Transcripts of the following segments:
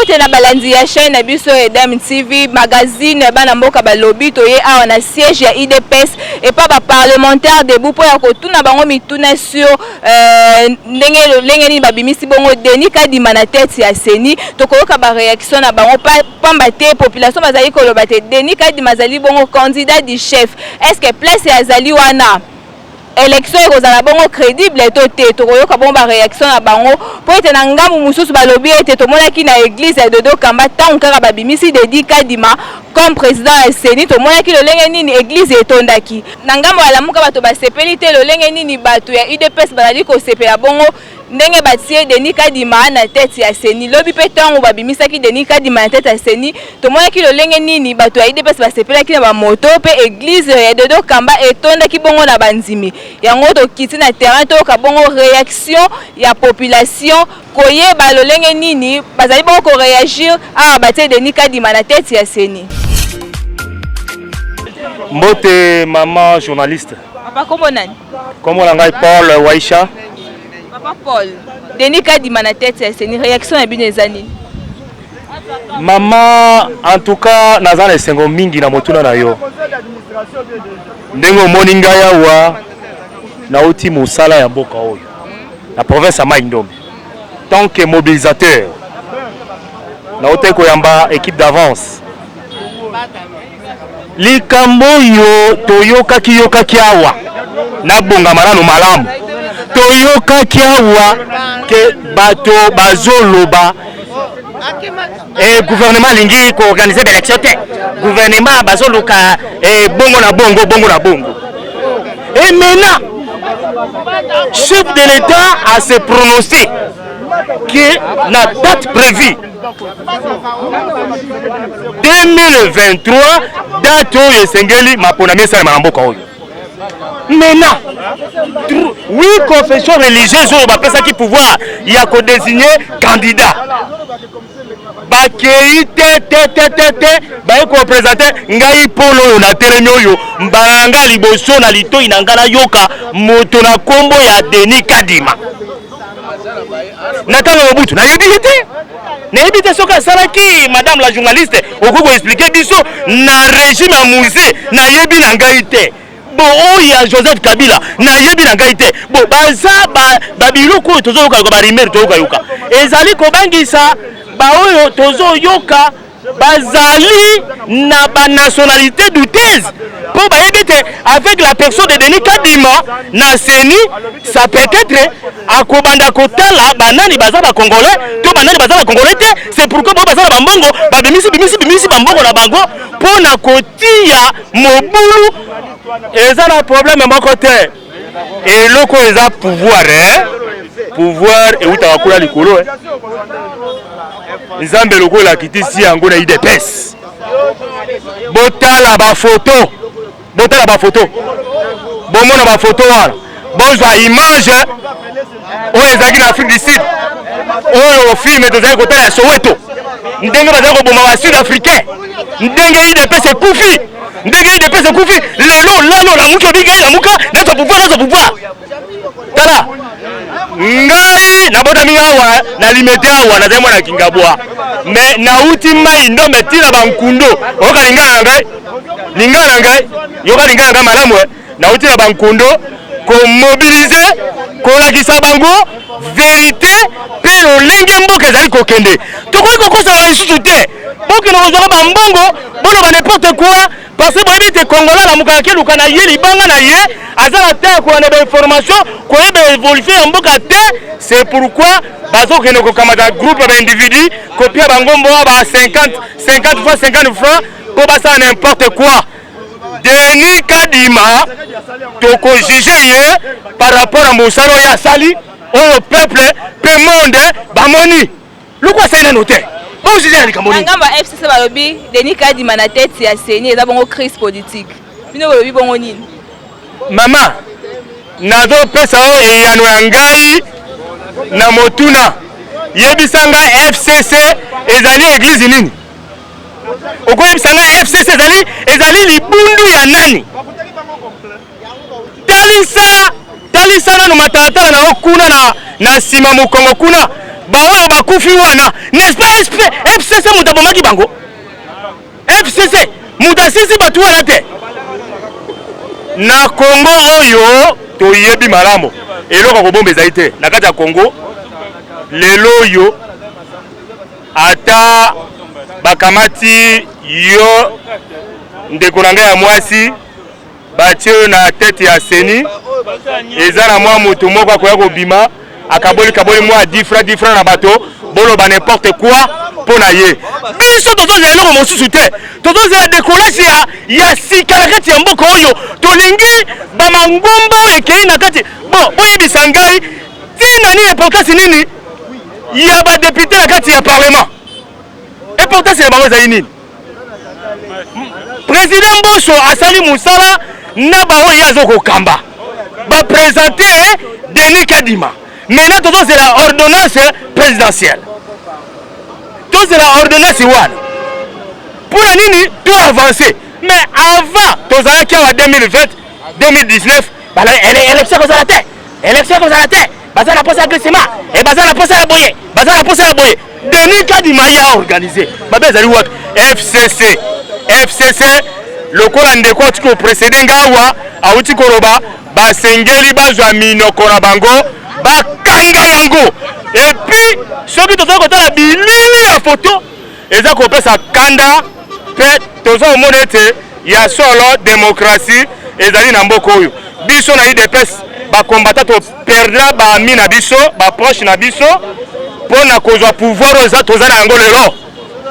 Bote na balandi ya chaîne na biso Edem TV magazine bana mboka balobi toye awa na siège ya IDPS et pas ba parlementaire debout po ya kotuna bango mituna sur ndenge ni babimisi bongo Denis Kadima na tête ya Seni tokoyoka ba réaction na bango pamba te population bazali koloba te Denis Kadima zali bongo candidat du chef. Est-ce que place ya zali wana élection ekozala bongo crédible to te tokoyoka bongo ba réaction na bango po ete na ngambu mususu balobi ete tomonaki na église ya Dodo Kamba tant kaka babimisi Denis Kadima comme président ya Seni tomonaki lolenge nini église etondaki na ngambu alamuka bato basepeli te lolenge nini bato ya UDPS bazali kosepela bongo ndenge batie Denis Kadima na tête ya Seni lobi pe tango babimisaki Denis Kadima na tête ya Seni tomonaki lolenge nini bato ya UDPS basepelaki na ba moto pe église ya Dodo Kamba etondaki bongo na banzimi yango tokiti na terrain to ka bongo réaction ya population koyeba lolenge nini bazali bongo ko réagir a batie Denis Kadima na tête ya Seni. Mbote maman journaliste. Papa kombo nani? Kombo na ngai Paul Waisha. Papa Paul, Denis Kadima na tête ya Seni réaction ya bino ezani. Maman en tout cas nazana esengo mingi na motuna na yo. Ndengo moni ngai awa na uti musala ya mboka oyo. La province ya Mai-Ndombe. Tant que mobilisateur. Na uti koyamba équipe d'avance. Likambo yo toyoka kiyoka kiawa na bonga marano malamu toyoka kiawa ke bato bazoloba gouvernement lingi ko organiser l'élection te gouvernement bazoluka bongo na bongo et maintenant chef de l'État a se prononcé que la date prévue 2023 date oyo esengeli mapona mesa na mboka oyo. Maintenant 8 confessions religieuses oyo bapesaki pouvoir ya ko désigner candidat bakei te baye ko présenter ngai polo oyo na telemi oyo mbalanga liboso na litoi na ngana yoka moto na kombo ya Denis Kadima natanga mobutu na yebi te soka salaki madame la journaliste okoko expliquer biso na régime ya musée na yebi na ngai te bo oya Joseph Kabila na yebi na ngai te bo baza ba biloko tozo yoka ba rimere to yoka ezali ko bangisa ba oyo tozo yoka bazali na ba nationalité douteuse pour ba yebi te avec la personne de Denis Kadima na Seni ça peut être akobanda kotala banani baza ba congolais to banani baza ba congolais te c'est pourquoi bo baza ba mbongo ba bimisi ba mbongo na bango pona kotia mobulu eza na problème moko te et loko eza pouvoir et uta kula likolo nzambe loko la kitisi yango na IDPS botala ba photo bomona ba photo wana bozwa image oyo ezaki na Afrique du Sud oyo film tozali kotala ya Soweto ndenge bazali koboma ba Sud Africain ndenge IDPS ekufi lelo lalo la muki obigai la muka nazo pouvoir tala ngai na botami awa na limete awa na zemo na Kingabwa mais na uti Mai-Ndombe tina bankundo oka lingana ngai yoka lingana ngai malamu na uti na bankundo ko mobiliser ko lakisa bango vérité pe lolenge mboka ezali kokende tokoki kokosala lisusu te boki na kozwaka bambongo bono ba n'importe quoi parce que boyebi te Congolais la mukaki luka na ye libanga na ye azala te ko na information ko yeba évoluer ya mboka te c'est pourquoi bazokende ko kamata groupe d'individus copier bangombo ba 50 fois 50 francs pour basa n'importe quoi. Denis Kadima toko juger ye par rapport à mosalo ya sali au peuple pe monde bamoni loko c'est une note bon juger ya likamoni ngamba FCC balobi Denis Kadima na tête ya Seni eza bongo crise politique bino balobi bongo nini mama nazo pesa o eyano ya ngai na motuna yebisanga FCC ezali église nini okoyebisanga FCC ezali libundu ya nani talisa nanu matatala na kuna na sima mukongo kuna baoyo bakufi wana n'est-ce pas FCC mutabomaki bango FCC mutasisi batu wana te na Congo oyo toyebi malamu eloko kobombeza ite na kati ya Congo lelo oyo ata bakamati yo ndeko na ngai ya mwasi batie na tete ya seni eza na mwa mutu moko akoya kobima akaboli mwa difra na bato boloba n'importe quoi pona ye biso tozozela eloko mosusu te tozozela dekolage ya sika na kati ya mboka oyo tolingi bamangomba oyo ekei na kati bon boyebisa ngai tina nini importance nini ya badepute na kati ya parlement importance ya bango ezali nini président Mboso asali musala na baoyo azokokamba baprésente Denis Kadima maintenant tozozela ordonnance présidentielle tozela ordonnance wana mpona nini to avancer mais avant tozalaki awa 2020 2019 élection kozala te baza na posa ya glissement e baza na posa ya boye Denis Kadima ye aorganize babe ezali wapi FCC lokola ndeko ati kopresede nga awa awuti koloba basengeli bazwa minoko na bango bakanga yango epuis soki tozali kotala bilili ya foto eza kopesa kanda mpe tozomona ete ya solo demokrasi ezali na mboka oyo biso na UDPS bakombata toperdra baami na biso baproche na biso mpo na kozwa pouvoir oyo toza na yango lelo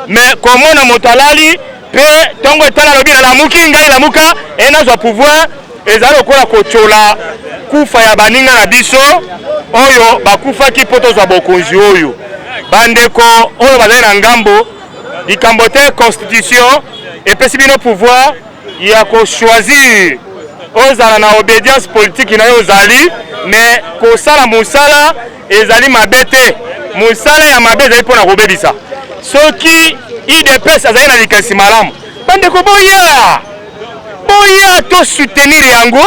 mais komona moto alali mpe ntongo etala alobi nalamuki ngai lamuka enazwa pouvoir ezali lokola kotyola kufa ya baninga na biso oyo bakufaki mpo tozwa bokonzi oyo bandeko oyo bazali na ngambo likambo te constitution epesi bino pouvoir ya kochoisir ozala na obédience politique na yo ozali mais kosala mosala ezali mabe te mosala ya mabe ezali mpo na kobebisa soki UDPS azali na likanisi malamu bandeko boya to soutenir yango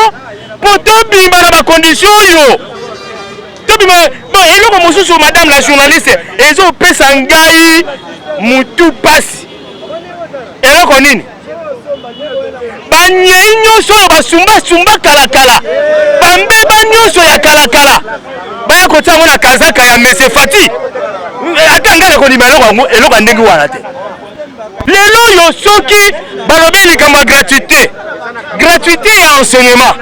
mpo tobimba na bakondition oyo tobimba bon eloko mosusu madame la journaliste ezopesa ngai mutu pasi eloko nini banyei nyonso oyo basumbasumba kalakala bambeba nyonso ya kalakala baya kotia yango na kazaka ya mese fati ata ngai nakondima eloko ya ndenge wana te lelo oyo soki balobi likambo ya gratuité ya enseignement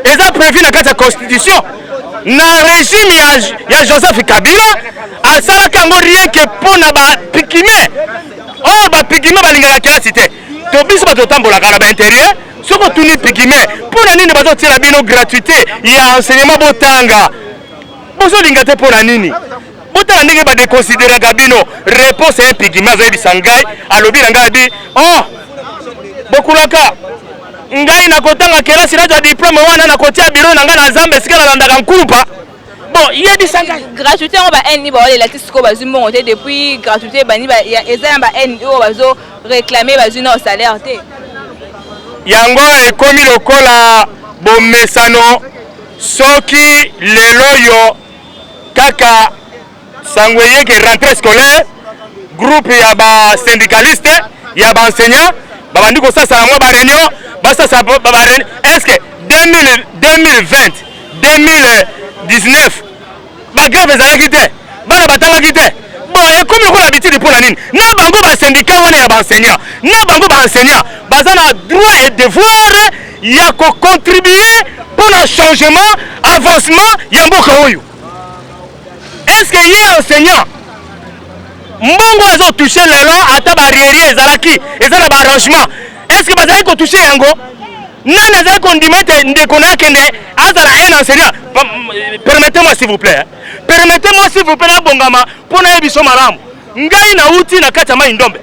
eza prévu na kati ya constitution na régime ya Joseph Kabila asalaka yango rien que mpo na bapikime oyo bapikime balingaka kelasi te to biso bato otambolaka na baintérieur soki otuni pigime mpo na nini bazotiela bino gratuité ya enseignement botanga bozolinga te mpo na nini botala ndenge badekonsideraka bino réponse ya pigime azoyebisa ngai alobi na ngai abi oh bokulaka ngai nakotanga kelasi nazwa diplôme wana nakotia biro na ngai na nzambe esika nalandaka nkupa bon yebisa ngai gratuité yango bahaine baolela ti sikoyo bazwi mbongo te depuis gratuité bani eza na bahaine oyo bazoréclame bazwi na salaire te yango ekomi lokola bomesano soki lelo yo kaka sango eyeke rentrée scolaire groupe ya basyndicaliste ya baenseignant babandi kosasala mwa baréunion basasa baréunion est-ce que 2020 2019 bagrave ezalaki te bana batangaki te bon ekomi lokola habitude mpo na nini na bango basyndicat wana ya baenseignant na bango baenseignant baza na droit et devoir ya kocontribue mpo na changement avancement ya mboka oyo est-ce que ye enseignant mbongo azotouche lelo ata barriere ezalaki eza na baarrangement est-ce que bazalaki kotouche yango nani azali kondima ete ndeko na akende azala un enseignant permettez-moi s'il vous plaît nabongama mpo nayebi biso malamu ngai nauti na kati ya mai ndombe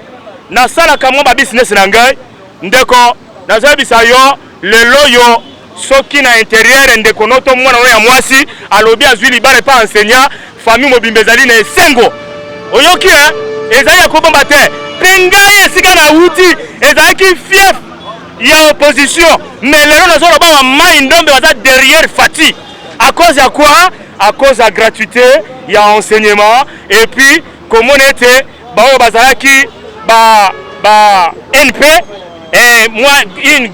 nasalaka mwa babusiness na ngai ndeko nazoyebisa yo lelo yo soki na intérieur ndeko noto mwana oyo ya mwasi alobi azwi libala epa enseignant famille mobimba ezali na esengo oyoki ezali ya kobomba te mpe ngai esika nauti ezalaki fief ya opposition mais lelo nazoloba wa mai ndombe baza derrière Fati à cause ya quoi à cause de la gratuité, il y a enseignement. Et puis, comme on était, NP, et moi, une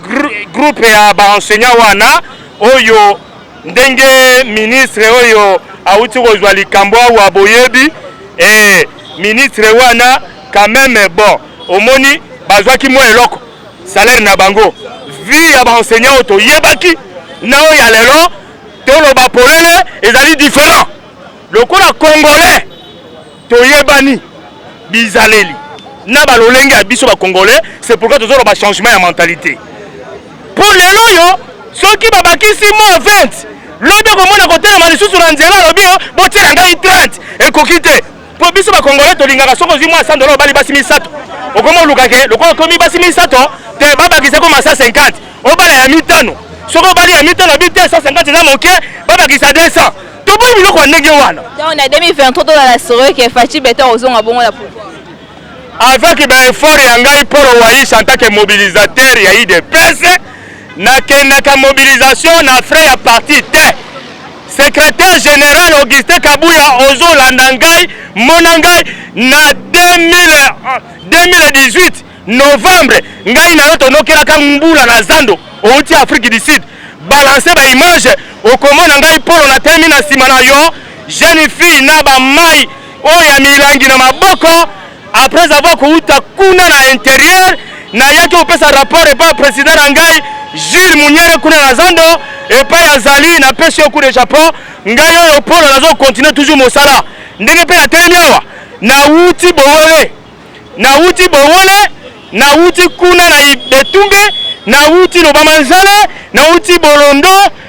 groupe d'enseignants wana, oyo, ndenge ministre oyo, auti kozwali kambwa ou aboyebi, et ministre wana, quand même, bon, au moni, bazwa ki moi eloko, salaire na bango, vie ya enseignants auto, yebaki, na oya lelo, tolo ba polele, ezali différent. Le kola congolais, to yebani, bizaleli. Na ba lolenge biso ba congolais, c'est pourquoi tous ba changement de mentalité. Pour les loyo, ceux qui babaki 6 mois 20, lobi ko mona ko tela mali susu na nzela lobi bo tela ngai 30 et kokite. Pour biso ba congolais to lingaka soko 10 mois 100 $ bali basi 1700. Okomo lukake, lokolo komi basi 1700, te babaki se ko masa 50. O bala ya mitano. Soko bali ya mitano bi 150 za moke, babaki sa 200. To bo biloko ndenge wana. On a 2023 dans la soirée qui Fachi Beton aux on a bon la pour. Avec ben effort yangai pour Waïs en tant que mobilisateur, il y a eu des presse. Naka mobilisation na frais à partir de secrétaire général Augustin Kabouya Ozo Landangai Monangai na 2018 novembre ngai na yoto nokela kambula na Zando outi Afrique du Sud balancer ba image au komona ngai polo na termina simana yo jeune fille na ba mai oya milangi na maboko. Après avoir kouta kuna na intérieur na yaki opesa rapport et pas président ngai Jules Munyere kuna na Zando et pas Yazali na pesi au coup de Japon ngai yo polo nazo continuer toujours mosala ndenge pe na telemiawa na uti bowole na uti kuna na Betunge na uti Lobamanzale na uti Bolondo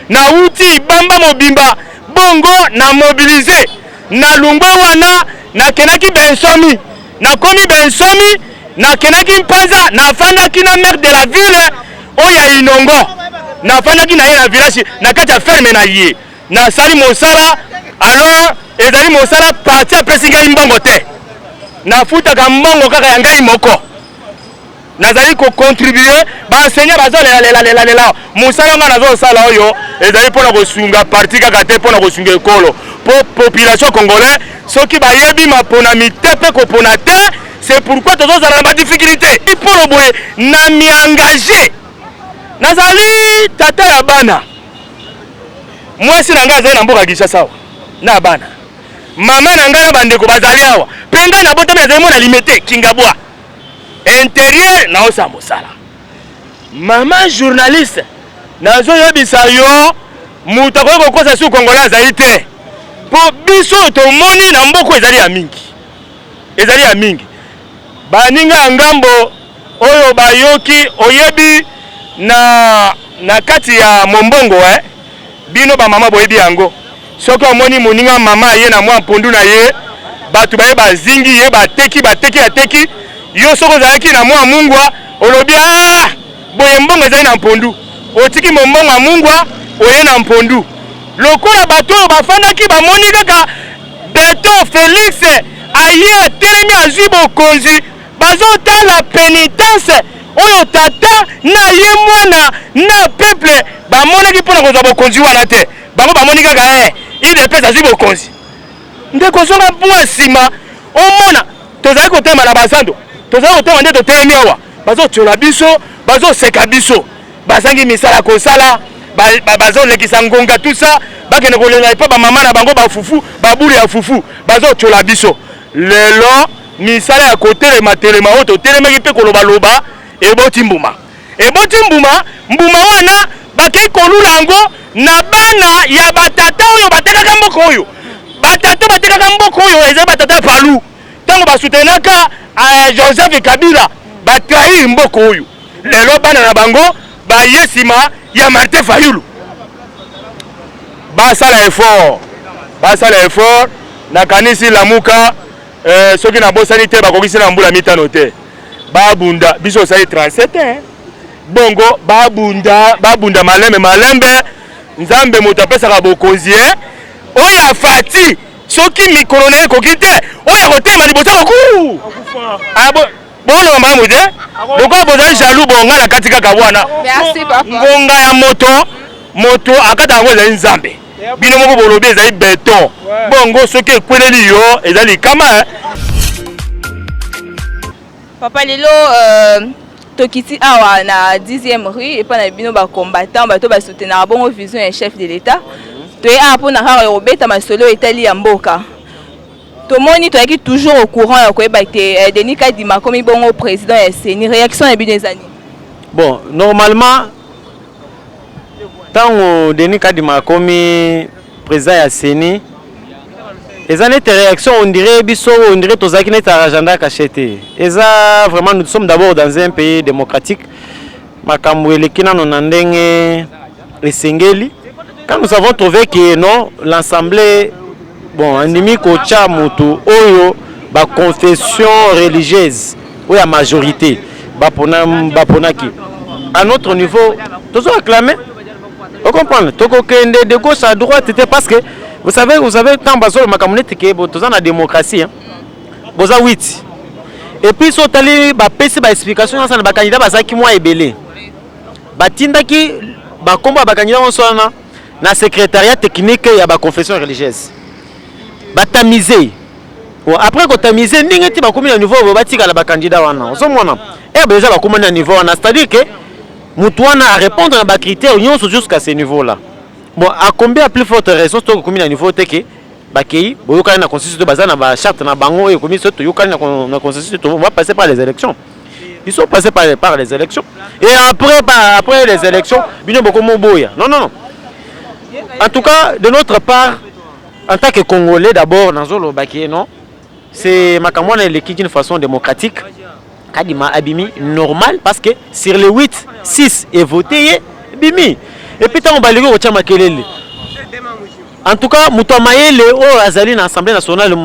na uti Bamba Mobimba bongo na mobiliser na lungwa wana na kenaki bensomi na komi bensomi na kenaki mpanza na fandaki na maire de la ville oya Inongo na fandaki na ye na village na kati ya ferme na ye na sali mosala alors ezali mosala parti apesi ngai mbongo te na futaka mbongo kaka ya ngai moko nazali ko contribuer ba enseignant bazolela mosala nga nazosala oyo ezali mpona kosunga parti kaka te mpona kosunga ekolo po population congolais soki bayebi mapona mitepe kopona te. C'est pourquoi tous les ba difficulté pour le boye na mi engagé nazali tata ya bana moi si nanga zali na mboka Kinshasa na bana mama nanga na bandeko bazali awa penga na bota bezali mona limité kingabwa intérieur na osa mosala mama journaliste nazo yebisa yo muta ko kosa su congolais azali te po biso to moni na mboko ezali ya mingi baninga ngambo oyo bayoki oyebi na kati ya mombongo bino ba mama boyebi yango soki omoni moninga mama ye na mwa mpondu na ye batu baye bazingi ye bateki yo soko zalaki na mwa mungwa olobi boye mbongo ezali na mpondu otiki mombongo ya mungwa oye na mpondu lokola bato oyo bafandaki bamoni kaka Beton Félix aye atelemi azwi bokonzi bazotala pénitence oyo tata na ye mwana na peuple bamonaki mpona kozwa bokonzi wana te bango bamoni kaka idps azwi bokonzi nde kozonga mwa nsima omona tozali kotema na bazando tozali kotema nde totelemi awa bazotiola biso bazoseka biso bazangi misala kosala bazolekisa ngonga tout ça bakende kolenga epa bamama na bango bafufu babuli ya fufu bazotiola biso lelo misala ya kotelema oyo totelemaki mpe kolobaloba eboti mbuma mbuma wana bakei kolula yango na bana ya batata oyo batekaka mboka oyo ezali batata palu ntango basutenaka Joseph Kabila batrahir mboka oyo lelo bana na bango baye nsima ya Martin Fayulu basala effort nakanisi lamuka soki na bosani te bakokisi na mbula mitano te babunda biso osali 37 bongo babunda malembe nzambe moto apesaka bokonzi oyo afati soki mikolo na ye ekoki te oyo akotema liboso koku boloba malamu te lokola bozali jaloux bonga na kati kaka wana ngonga ya moto akata yango ezali nzambe bino moko bolobi ezali béton bongo soki ekweleli yo ezali kama papa lelo tokiti awa na 10e rue et pas na bino ba combattant bato ba soutenir bongo vision et chef de l'état to e a pona ha robeta masolo etali ya mboka tomoni to yaki toujours au courant ya koyeba te Denis Kadima comme bongo président ya CENI réaction ya bino ezani bon normalement tant Denis Kadima comme président ya CENI eza nete réaction on dirait tozaki nete agenda cacheté eza vraiment nous sommes d'abord dans un pays démocratique makambo eleki nano na ndenge esengeli quand nous avons trouvé que non l'assemblée bon andimi kocha mutu oyo ba confession religieuse ou la majorité baponaki à notre niveau tous réclamer vous comprenez toko kende de gauche à droite c'était parce que vous savez quand bazolo makamonnete ke botoza na démocratie hein boza 8 et puis so tali ba pesi ba explication na ba candidat bazaki moi ebele batindaki ba komba ba candidat on sona na secrétariat technique ya ba confession religieuse batamiser bon après ko tamiser ndenge ti ba komi na niveau batika la ba candidat wana so mona déjà ba komi na niveau wana c'est-à-dire que mutu wana a répondre à ba critères nyonso jusqu'à ce niveau là. Bon, à combien plus forte raison to komi na niveau teke bakei boyoka na constitution de bazana ba charte na bango et komi soto yoka na constitution on va passer par les élections. Ils sont passés par les élections et après les élections bino boko moboya. Non. En tout cas, de notre part en tant que Congolais d'abord nazolo baké non, c'est makamwana l'équipe d'une façon démocratique. Kadima abimi normal parce que sur les 8 6 est voté bimi. Et puis on va aller au Tchamakelele. En tout cas, Moutamaele au Azali na Assemblée nationale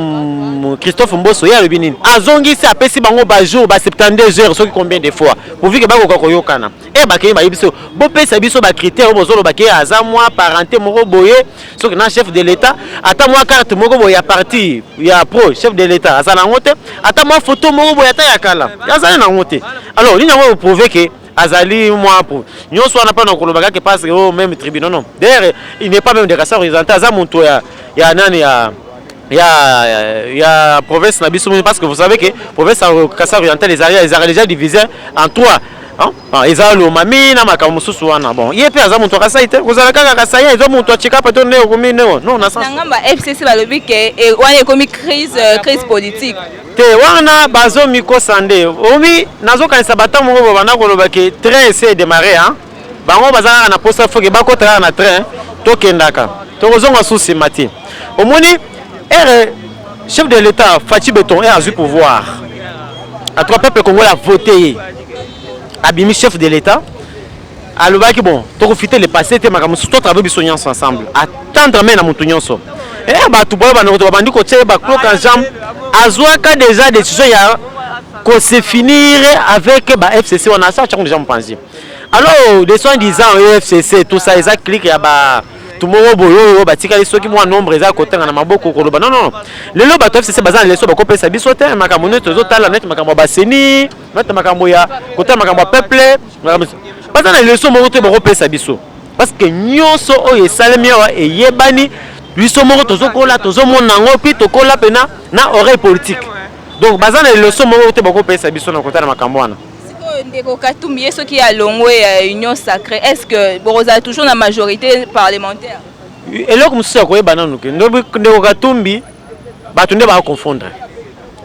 Christophe Mbosso ya lebinini. Azongi se apesi bango ba jour ba 72 heures soki combien de fois. Pour vu que bako koyokana. Et ba ke ba yibiso bo pesa biso ba critère bozolo ba ke aza moi parenté moko boye soki na chef de l'état ata moi carte moko boye ya parti ya pro chef de l'état azana ngote ata moi photo moko boye ata ya kala. Azana na ngote. Alors, ni na prouver que Azali moi pour nous soit n'a pas dans Kolobaka qui passe au même tribunal non d'ailleurs il n'est pas même de Kassai oriental ça mon tour ya nani ya province na biso parce que vous savez que province Kassai oriental les areas déjà divisés en 3 hein ezalo mami na makamususu wana bon il est pas mon tour Kassai vous allez Kassai ils ont mon tour cheka peut ne komi non na sens ngamba FCC balobi ke wana komi crise politique te wana bazo miko sande omi nazo kanisa batamu ngo bana koloba ke train essaie démarrer hein bango bazana na poste foke bako tra na train to kendaka to kozonga souci mati omoni chef de l'état Fachi Beton a eu pouvoir à trois peuples congolais a voté abimi chef de l'état alobaki bon to profiter le passé te makamusu to travailler biso nyonso ensemble attendre mais na mutu nyonso batu boyo bana ko bandi ko tsheba cloque en jambe azwaka déjà décision ya ko se finir avec ba FCC on a ça déjà pensé alors des soins disant FCC tout ça exact clique ya ba tumoro boyo batika les soki moi nombre eza ko tenga na maboko ko loba non lelo ba FCC bazana leso ba ko pesa biso te makamono to zotala net makambo ba seni net makambo ya ko ta makambo peuple bazana leso mo te ba ko pesa biso parce que nyonso oyo esalemi wa eyebani biso moko tozokola tozomona ngo puis tokola pena na oreille politique donc bazana leso moko te ba ko pesa biso na ko ta makambo wana Ndeko Katumbi est ce qui a longé union sacrée. Est-ce que Boroza a toujours la majorité parlementaire? Et là comme ça quoi banano que Ndeko Katumbi batunde ba confondre.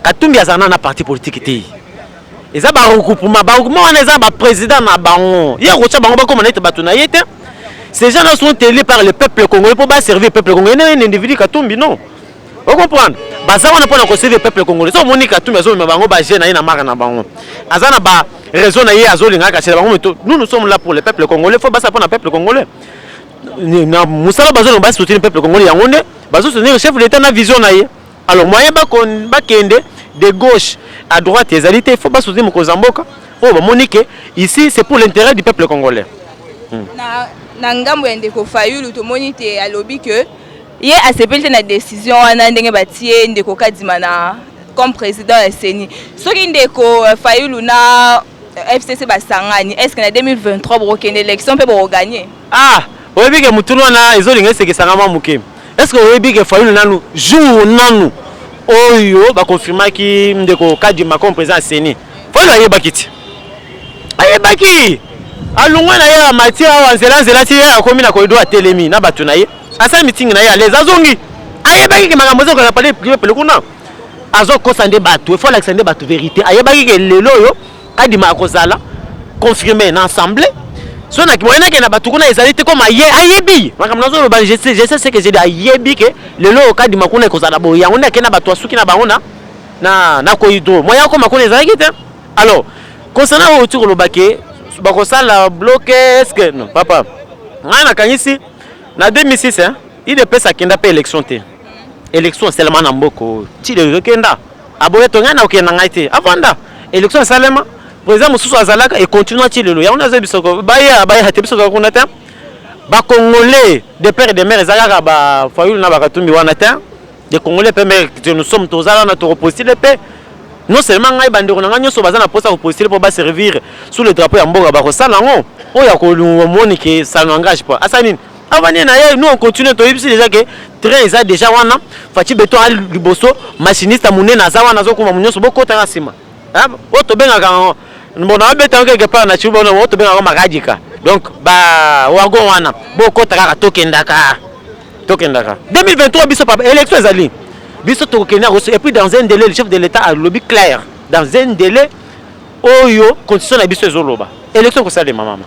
Katumbi azana na parti politique té. Eza ba regroupement wana eza ba président na bango. Ya ko tcha bango ba comme na batuna yete. Ces gens sont élus par le peuple congolais pour servir le peuple congolais un individu Katumbi non. Vous comprenez? Baza wana pour servir le peuple congolais. So moni Katumbi azo me bango ba jeune na mara na bango. Azana ba raison na azolinga ka chez bango nous sommes là pour le peuple congolais, faut pas ça pour le peuple congolais. Na musala bazo ba soutenir le peuple congolais yangonde, bazo soutenir le chef de l'état na vision na ye. Alors moyen ba kende de gauche à droite les alités, il faut pas soutenir Mokozamboka. Oh ba monique ici c'est pour l'intérêt du peuple congolais. Na ngambo Ndeko Fayulu to monite alobi que ye accepté na décision wana ndenge batie Ndeko Kadima na comme président de CENI. Ce qui Ndeko Fayulu na FCC basangani, est-ce que en 2023 pour une élection peut gagner? Ah, oyebi ke mutulu wana ezolinga esekesanga mwa moke. Est-ce que oyebi ke Fayulu nanu jour nanu oyo bakonfirmaki ndeko Kadima comme président Seni Fayulu ayebaki ti ayebaki alongwa na ye ya matière awa nzela ti ye akomi na corridor atelemi na bato na ye asa meeting na ye à l'aise azongi ayebaki ke makambo ezokaka pale pele kuna azokosa nde bato il faut lakisa nde bato vérité ayebaki ke lelo oyo Kadima akozala confirmé na assemblée so na kimoyena ke na bato kuna ezali te comme ayebi makambo nazoloba je sais ce que j'ai dit ayebi ke lelo Kadima kuna ekozala boye yango nde akenda bato asuki na bango na corridor moya koma kuna ezalaki te. Alors concernant oyo ti koloba ke bakosala bloqué est-ce que non papa ngai nakangisi na 2006 hein IDPS akenda pe élection te élection seulement na mboko ti de kenda aboye to ngai na okenda ngai te avanda élection seulement président mosusu azalaka et continue ti lelo yango nazo bisoko baya te bisoko kuna te ba congolais de père et de mère ezalaka ba Fayulu na bakatumbi wana te de congolais pe mère nous sommes tozala na to reposter pe non seulement ngai bandeko na nganyo so bazana posa ko poster pour ba servir sous le drapeau ya mboka ba ko sala ngo oya ko moni que ça n'engage pas asanine avani na ye nous on continue to yebisi déjà que train eza déjà wana fati beton al liboso machiniste munene na zawana zo kuma munyoso boko tanga sima ah o to benga ka mbona beta quelque part na chibo o to benga ko makajika donc ba wago wana boko taka tokendaka 2023 biso papa élection ezali biso to Kenya et puis dans un délai le chef de l'état a lobby clair dans un délai oyo constitution na biso ezoloba élection ko sala mama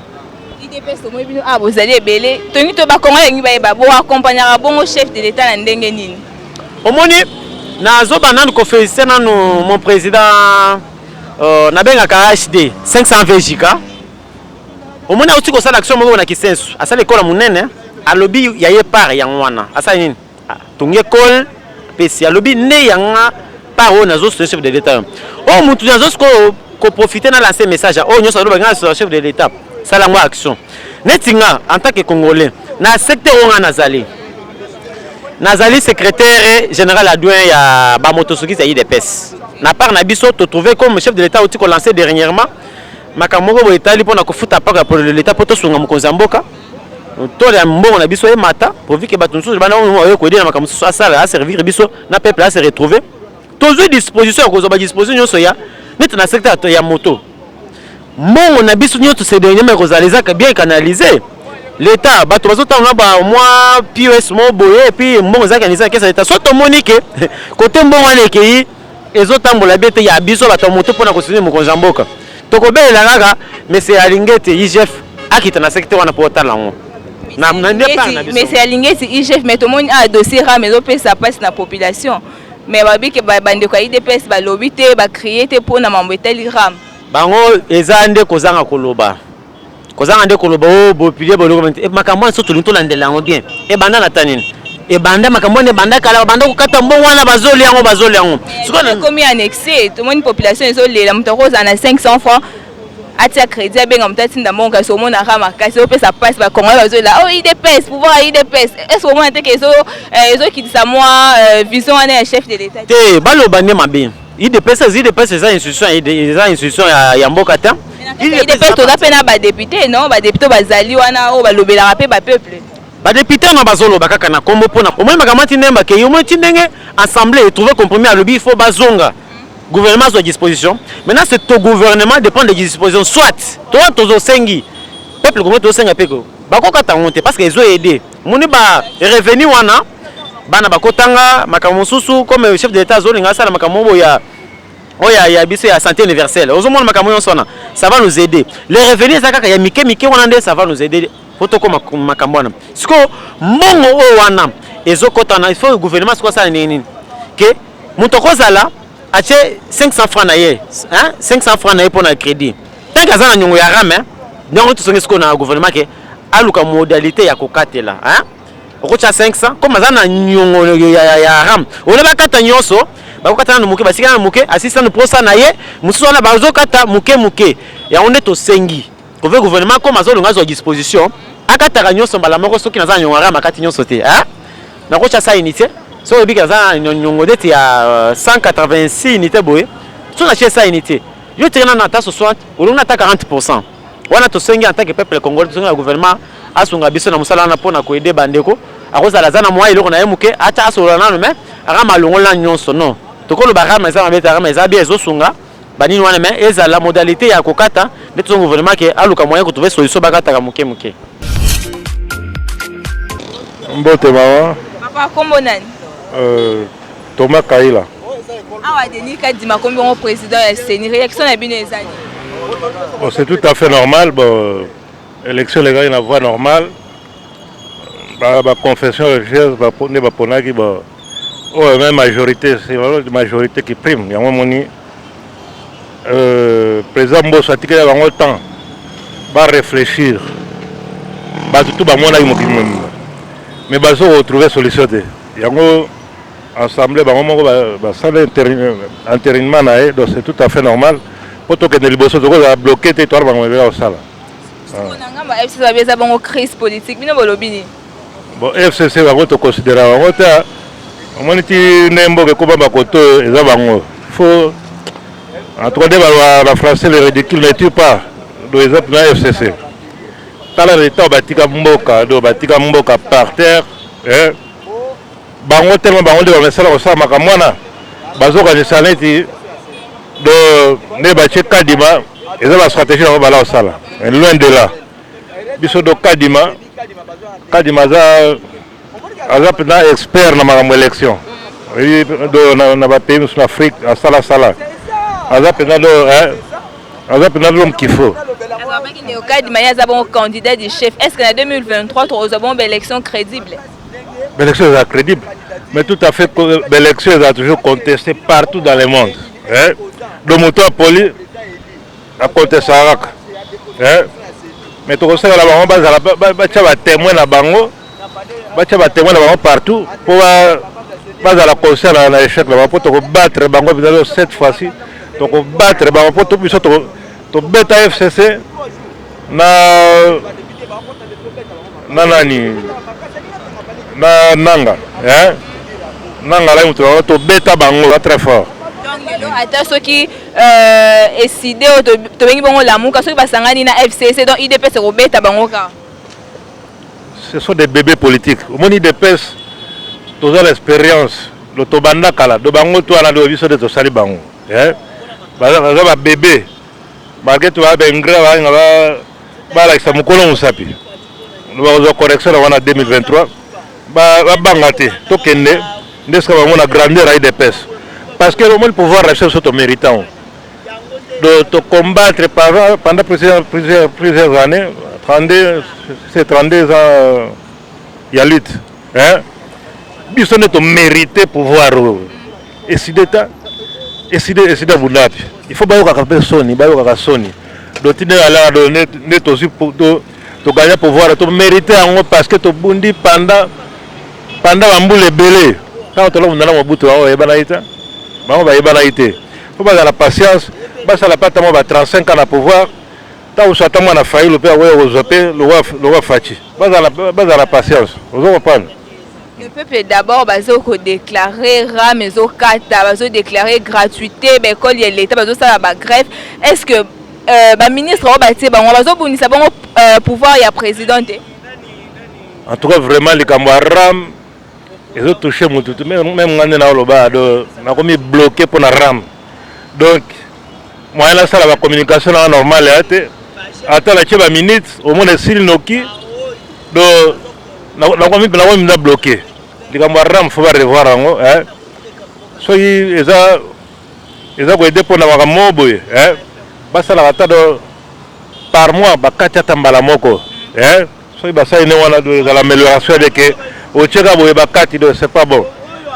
IDPS to moyebino abozali ebele tongi to ba kongo yangi ba eba bo accompagner bongo chef de l'état na ndenge nini omoni na zoba nanu ko féliciter nanu mon président na benga ka HD 520 giga omoni aussi ko sala action moko na kisensu asala école munene a lobby ya ye part ya ngwana asala nini tongi école pesi alobi ne yanga paro nazo chef de l'état o mutu nazo ko profiter na lancer message o nyoso aloba ngana chef de l'état sala ngwa action netinga en tant que congolais na secteur onga nazali secrétaire général adjoint ya ba motosoki ya IDPS na part na biso to trouver comme chef de l'état outi ko lancer dernièrement makamoko bo etali pona ko futa part pour l'état poto sunga mukonza mboka to ya mbongo na biso e mata pour que bato nsusu bana oyo ko dire makambo nsusu asala a servir biso na peuple a se retrouver toujours disposition ya kozoba disposition nyonso ya net na secteur ya moto mbongo na biso nyonso se dernièrement kozalezaka bien canalisé l'état bato bazotanga ba moi POS mo boye et puis mbongo zaka nisa kesa l'état soto monique côté mbongo nekei ezotambola bete ya biso bato moto pona ko soutenir mokonza mboka tokobela kaka mais c'est alingete IGF akita na secteur wana po talango mais c'est aligné si IGF mais tout le monde a dossier ram mais opé ça passe na population mais babi que bande ko IDPS ba lobby te ba créer te pour na mambeteli ram bango ezande kozanga koloba o bopilier boloko e makambo so to landelango bien e banda na tanini e banda makambo ne banda kala banda ko kata mbongo wana bazoli yango sikoyo komi annexé tout le monde population ezolela mutakoza na 500 francs atia crédit benga mutati ndamonga so mona rama kasi opesa passe ba kongo bazola oh IDPS pouvoir IDPS est-ce que mona te que ezo kitisa moi vision wana ya chef de l'état te baloba ne mabe IDPS eza institution ya mboka ta IDPS to pena ba député non ba député bazali wana o balobela pe ba peuple ba député na bazoloba kaka na kombo pona omoi makamati nemba ke yo mo tindenge assemblée trouver compromis à lobby il faut bazonga gouvernement soit à disposition. Maintenant, ce gouvernement dépend des dispositions. Soit, toi, tu as sengi. Peuple, comment tu as sengi peko? Bako kata monte parce qu'ils ont aidé. Moni ba revenu wana, bana bako tanga makamosusu comme chef de l'État zone ngasa la makamobo ya biso ya santé universelle. Ozomona makamoyo sona, ça va nous aider. Les revenus ça kaka ya mike wana nde ça va nous aider. Poto ko makambona. Siko mbongo o wana ezokota na il faut le gouvernement soit ça nini. Que mutoko zala ache 500 francs na ye, hein? 500 francs na ye pour na crédit. Tant que ça na nyongo ya rame, donc tu songes ko na gouvernement ke aluka modalité ya kokatela, hein? Okocha 500 comme ça na nyongo ya ram. Ole bakata nyoso, bakata na muke basika na muke, assistant no prosa na ye, mususu na bazo kata muke. Ya onde to sengi. Ko ve gouvernement comme azo longa zo disposition, akata nyoso mbala moko soki na za nyongo ram akati nyoso te, hein? Na kocha ça initié. So obi kaza nyongo dete ya 186 unité boye so na chez ça unité yo tena na ta 60 ou na ta 40% wana to sengi en tant que peuple congolais to sengi le gouvernement asunga biso na musala na pona ko aider bandeko akozala za na mwa eloko na ye muke ata asola nano mais aka malongola nyonso non tokolo barama eza mabeta rama eza bien ezosunga banini wana mais eza la modalité ya kokata nde tozongo gouvernement ke aluka moyen ko trouver solution bakataka muke muke. Mbote maman. Papa kombo nani? Thomas Kaila. Awa Denis Kadima kombi on président ya CENI réaction na bino ezali. Bon, c'est tout à fait normal. Bon, élection les gars une voie normale. Bah confession religieuse bah ne ba ponaki bah oh même majorité c'est vraiment la majorité qui prime. Il y a un moment président Mbosso a dit qu'il y a un temps va réfléchir. Bah tout bah mon avis mais bah so retrouver solution de. Il y a un ensemble bah moment bah ça intérimaire naé donc c'est tout à fait normal. Poto que ne liboso to ko bloquer territoire ba ngwe au sala. On ngamba FCC ba beza bango crise politique bino bolobini. Bon FCC ba ko considérer ba ta omoni ti nembo ke ko ba koto eza bango. Faut en tout cas la français le ridicule ne tue pas. Do exemple na FCC. Tala l'état batika mboka par terre bango tellement bango de ba sala ko sa makamwana bazo ka saleti de ne bache Kadima et la stratégie on va là au sala loin de là biso do Kadima za pena expert na ma élection et do na ba pays en Afrique à sala za pena l'homme qu'il faut. Alors Kadima ya za bon candidat du chef est-ce que en 2023 nous avons une élection crédible? L'élection est crédible mais tout à fait l'élection est toujours contestée partout dans le monde le moteur poli a contesté mais tout ça là ba témoin na bango partout pour pas à la concert na échec là pour to battre bango cette fois-ci to battre bango pour to beta FCC na nani na nanga nanga là to beta bango très fort. Ata soki décidé to bengi bango lamuka soki basangani na FCC donc IDPS ko beta bango ka. Ce sont des bébés politiques. Au moins IDPS tous l'expérience le tobanda kala do bango to ana do biso de to sali bango ba bébé malgré tout ba bengra ba la sa mukolo musapi ba correction en 2023 ba bangate to kende ndeska bango na grandeur IDPS. Parce que le pouvoir reste sur ton méritant. De te combattre pendant plusieurs années, 32 ans, il y a lutte. Il faut te mériter pouvoir. Et si d'État, vous n'avez il faut que Sony, donc tu as donné aussi pour gagner pouvoir, tu mériter parce que tu bundi pendant un bout de belé. Quand tu as un bout de il faut pas la patience, ça la pas tellement 35 ans à pouvoir. Tant où ça tellement a failli le père le roi Fachi. La patience. Vous comprenez? Le peuple d'abord bazo ko déclarer ram ezo kata bazo déclarer gratuité l'école y l'état bazo ça la grève. Est-ce que ba ministre ba tie bango bazo bonisa bango pouvoir ya présidente? En tout cas vraiment les camarades ils ont touché mon tout même on a loba do na komi bloqué pour la ram donc moi là ça la communication normale attends la cheba minute au moins s'il noki do na komi bloqué les camarades ram faut pas revoir ngo so ils a ko aider pour na makambo basa la kata do par mois bakati atambala moko so basa ine wana do l'amélioration de que au Tchèque, c'est pas bon.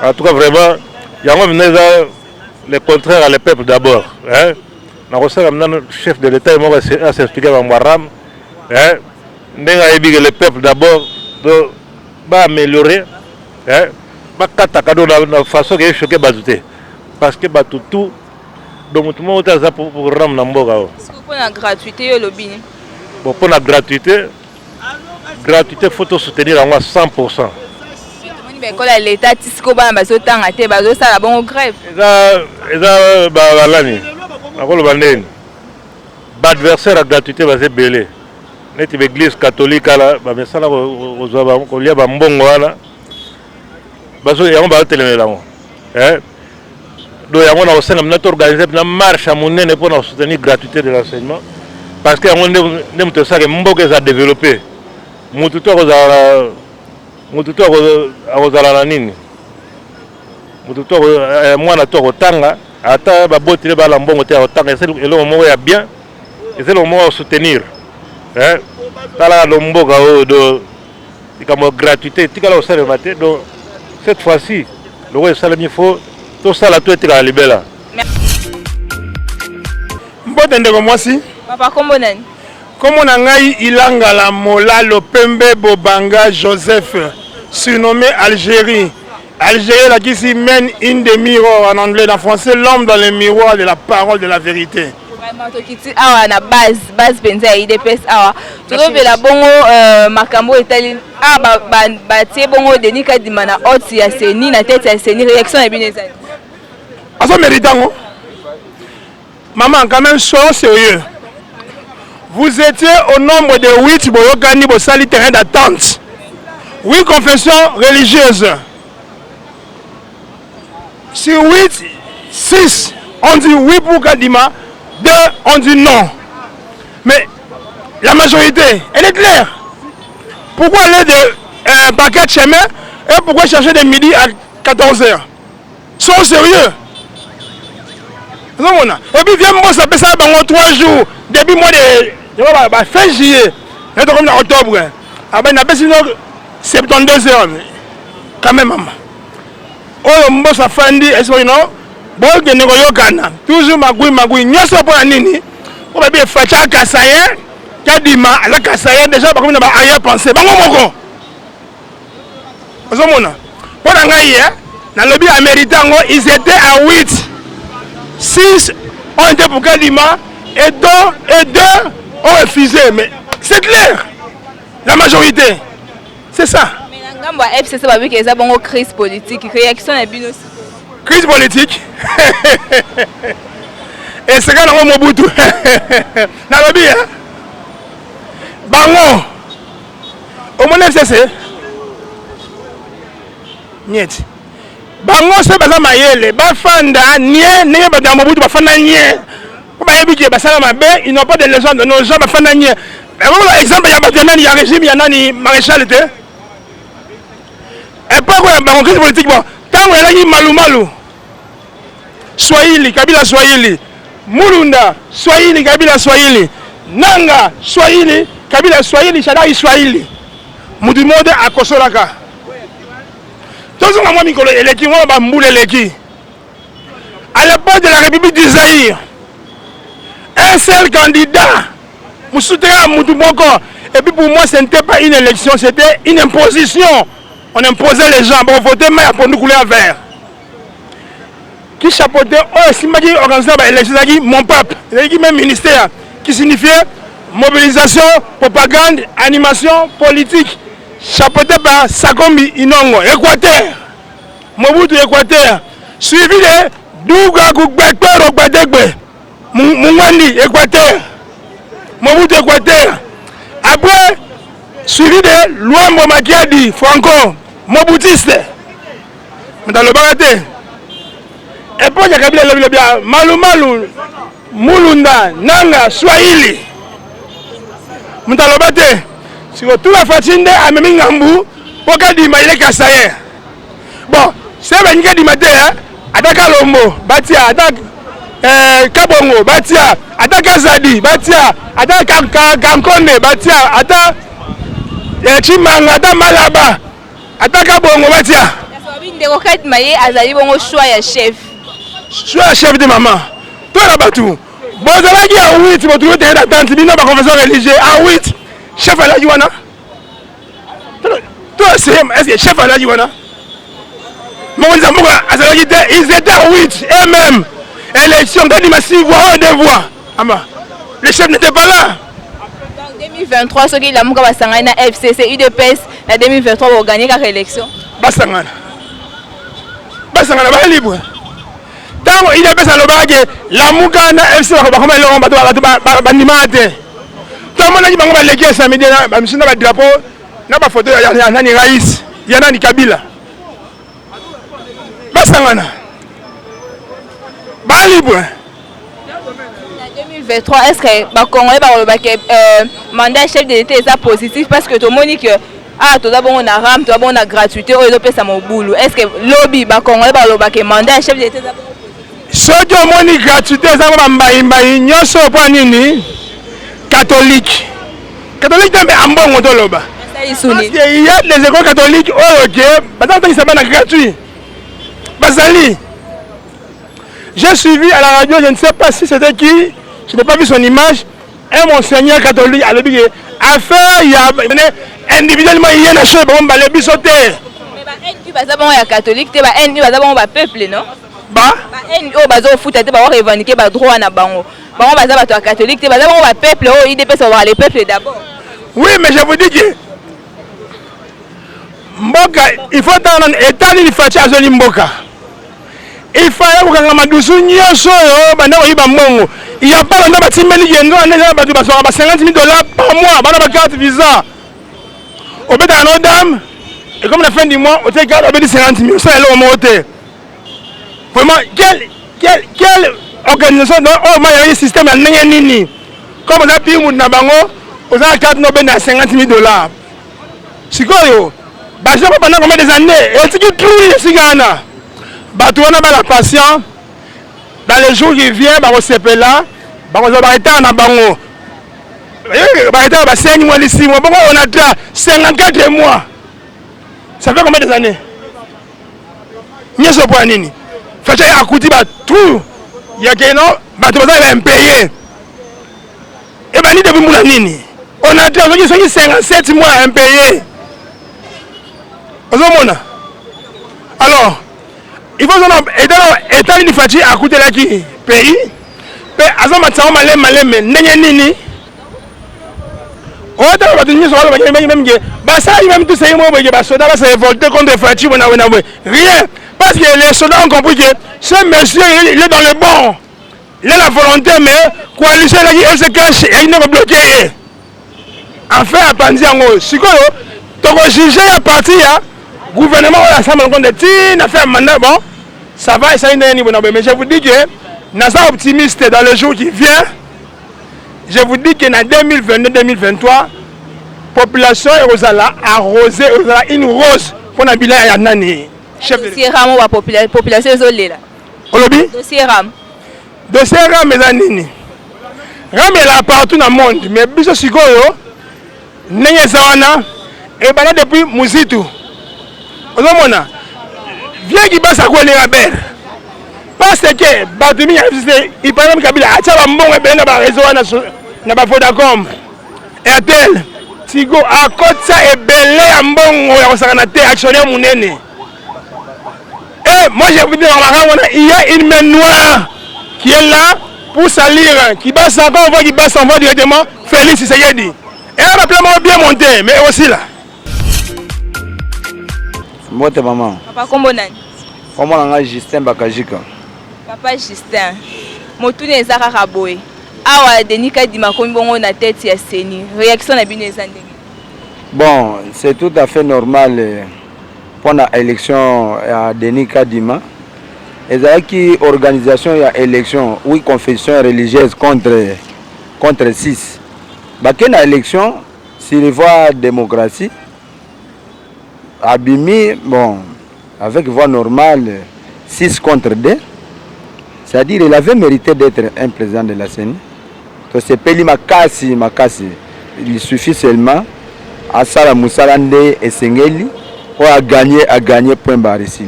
En tout cas, vraiment, il y a le contraire à le peuple d'abord. Le chef de l'État a s'expliqué à Mwaram. Le peuple d'abord va améliorer. Va kataka la façon que choqué Bazouté. Parce que tout donc tout le monde a pour Ram Namboga. Est-ce que pour la gratuité, bon, pour la gratuité, il faut soutenir à 100%. L'État tisco ba bazo tanga te bazo sala bon grève. Eza ba lani. Akolo bandeni. Ba adversaire à gratuité va se belé. neti l'église catholique là bamesala kolia bambongo wana baso yango batelemela yango do yango na osenga mna organiser na marche à monene pour soutenir gratuité de l'enseignement parce que yango ne muto sake mboka za développer mutu to kozala na nini mutu to mwana to kotanga ata babotile bala mbongo te kotanga c'est le moment ya bien et c'est le moment de soutenir tala lomboka do comme gratuité tikala au salaire maté donc cette fois-ci le roi salami faut tout ça la tout est à libéla mbote ndeko mwasi papa kombo nani kombo na ngai Ilanga la Mola Lopembe Bobanga Joseph surnommé Algérie. Algérie la qui s'y mène in the mirror en anglais, en français l'homme dans le miroir de la parole de la vérité. Vraiment tokiti awa na base penza ya IDPS awa tozobela bongo makambo etali batie bongo Denis Kadima na hôte ya Seni na tête ya Seni réaction ya bino ezali aso méritant maman quand même soyons sérieux. Vous étiez au nombre de 8 boyokani bosali terrain d'attente. 8 confessions religieuses. Sur 8, 6 on dit oui pour Kadima, 2 on dit non. Mais la majorité, elle est claire. Pourquoi aller de paquet de chemin et pourquoi chercher de midi à 14h? Soyons sérieux. Et puis viens moi ça fait ça pendant 3 jours depuis mois de fin juillet, comme en octobre. Ah ben on a passé 72 heures quand même maman. Oh moi ça fait est-ce que non? Bon que ne koyokana toujours magui nyoso pour nini? On va bien faire ça kasaye Kadima ala kasaye déjà comme na ba aya penser bango moko. Ozomona. Pour ngai na lobby américain ils étaient à 8. 6 ont été pour Kadima et 2 ont refusé. Mais c'est clair. La majorité. C'est ça. Mais dans le FCC, c'est qu'il y a une crise politique. Réaction est bien aussi. Crise politique. Et c'est quand on a Mobutu. Dans le bien. Bango. Au moins FCC. Niet. Bango c'est pas mayele. Bafanda nie nie ba Mobutu bafanda nie. Ba yebiki basala mabe, ils n'ont pas de leçon de nos gens bafanda nie. Par exemple, il y a Batemani, il y a régime, il y a nani maréchal était. Et pas quoi la crise politique bon. Tant on a eu malu. Swahili, Kabila Swahili. Mulunda, Swahili, Kabila Swahili. Nanga, Swahili, Kabila Swahili, Shadari Swahili. Mudu mode à Kosolaka. Tous les gens mikolo eleki mo ba mboule eleki. À l'époque de la République du Zaïre, un seul candidat et puis pour moi, ce n'était pas une élection, c'était une imposition. On imposait les gens pour voter, mais pour nous couler à vert. Qui chapeautait, si je organisais l'élection, mon peuple, même ministère, qui signifiait mobilisation, propagande, animation, politique. Chapeauté par Sakombi Inongo, Équateur, Mobutu Équateur, suivi de Douga Goubekper Ogbadegbe, Mungwandi Équateur. Mobutu Équateur. Après, suivi de Luambo Makiadi, Franco, Mobutiste. Dans le baraté. Et puis, il y a Kabila Malu, Mulunda, Nanga, Swahili. Dans le baraté. Si vous trouvez la fatine à Memingambu, pour Kadima, il est Kassaye. Bon, c'est un peu de matin, attaque Lombo, Batia, attaque. Kabongo, Batia, Ata Kazadi, Batia, Ata Kankonde, Batia, Ata Chimanga, Ata Malaba, Ata Kabongo, Batia. Ndeko Maye azali bongo choix ya chef. Choix chef de maman. Toi là batou. Bon ça qui a 8, vous trouvez terrain d'attente, bino ba confession religieuse à 8. Chef à la Yuana. Toi c'est est-ce que chef à la Yuana? Mon ils étaient à 8 et même élection d'animation, voix des voix. Le chef n'était pas là. En 2023, ce qui est la Mouka Basangana FCC, UDPS, en 2023, vous gagnez la réélection. Basangana. Basangana, va libre. Tant que UDPS a le bague, la Mouka FCC va pas comme le rond, va animer. tomonaki bango baleki ya samedi na bamisu na badrapo na bafoto ya nani rais ya nani Kabila basangana balibre. 2023, est-ce que les Congolais mandat chef de l'État est positif parce que tout le monde dit que tout d'abord on a RAM, tout d'abord on a gratuité, on a ça mon boulot. Est-ce que lobby les Congolais mandat chef de l'État est positif? Ce qui est gratuité, c'est que catholique. Catholique est un bon mot. Parce qu'il y a des écoles catholiques qui sont gratuits. J'ai suivi à la radio, je ne sais pas si c'était qui, je n'ai pas vu son image, un monseigneur catholique à l'objet. Affaire, il y a individuellement, il y a une chose, bon, bah, les bissotés. Mais bah, il y a catholique, il y a peuple, non? Bah? Il y a foot, il y a revendiquer le droit à bango. Bah, on va catholique, il y a peuple, il y a les peuples d'abord. Oui, mais je vous dis que Mboka, il faut attendre un état de l'Ifati à Mboka. Il faut que les Madoussou Nyoso, il n'y a pas de bâtiment qui est 50 000 $ par mois, dans la carte visa. Au bout d'un dame, et comme la fin du mois, on a 50 000 $, ça est là au monté. Vraiment, quelle organisation, il y a un système à Nini. Comme on a payé mon nabango, on a 4 000 à 50 000 $. C'est quoi, yo? Je ne sais pas pendant combien des années, et c'est qui trouve ici, Ghana. Bato wana bala patient dans les jours qui viennent ba resepe là ba ko ba état na bango ba état ba 5 mois 6 mois bon on a 54 mois. Ça fait combien des années? Nyeso pour nini? Fait que akuti ba tout ya que non bato ba impayé. Et ba ni depuis moula nini? On a 57 mois impayé. Alors il faut que l'État de à côté de pays, mais à ce moment malais, nini. On a même tout ça, ils révolté contre Fati. Rien. Parce que les soldats ont compris que ce monsieur il est dans le bon. Il a la volonté, mais la coalition elle se cache et il n'est pas bloqué. Enfin, à Pandiango, si tu as jugé à partir du gouvernement, on a fait un mandat bon. Ça va, ça n'est pas bon. Mais je vous dis que nous sommes optimistes dans les jours qui viennent. Je vous dis que en 2022-2023, la population est arrosée, une rose pour la bilan à Nani. Dossier RAM ou la population est isolée là. Dossier RAM. Dossier RAM est à Nini. RAM est là partout dans le monde. Mais Biso Sikoyo, Nenye Zawana, et bien depuis Mouzitu. Viens qui passe à quoi les rabais. Parce que Batumi il parle de Kabila, il y a un bon réseau na ba Vodacom. Airtel, Tigo à côté ça est belé un bon actionnaire munene. Et moi je vous dis il y a une main noire qui est là pour salir, qui passe encore, on voit qui passe en voie directement Félix Tshisekedi. Et on va bien monter, mais aussi là. Moi, maman. Papa, comment nani? Comment on a Justin Bakajika? Papa Justin. Motune ezaka kaboy. Awa Denika Dima komi bongo na tête ya Seni. Réaction na bino ezandenge. Bon, c'est tout à fait normal pour l'élection à Denika Dima. Ezaki organisation ya élection, oui, confession religieuse contre 6. Bakena élection, si les voix démocratie Abimi, bon, avec voix normale, 6 contre 2, c'est-à-dire il avait mérité d'être un président de la CENI. Donc c'est Peli Makasi, il suffit seulement à Sara Moussalande et Sengeli pour gagner point barre ici.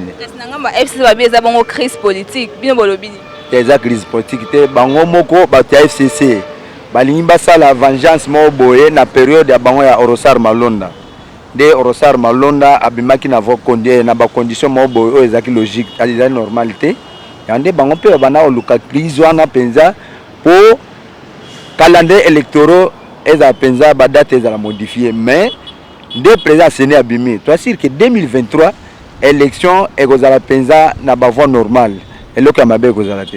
FC va bien avoir une crise politique, bien bolobini. Des crise politique, bango moko batia FCC, balimba ça la vengeance mo boye na période ya bango ya Orosar Malonda. De Orosar Malonda abimaki na condition mo ezaki logique à normalité yande bango pe bana oluka crise wana penza pour calendrier électoral eza penza ba date eza modifié mais de président Seni abimi toi sûr que 2023 élection ekozala penza na ba voie normale et le kamabe ekozala te.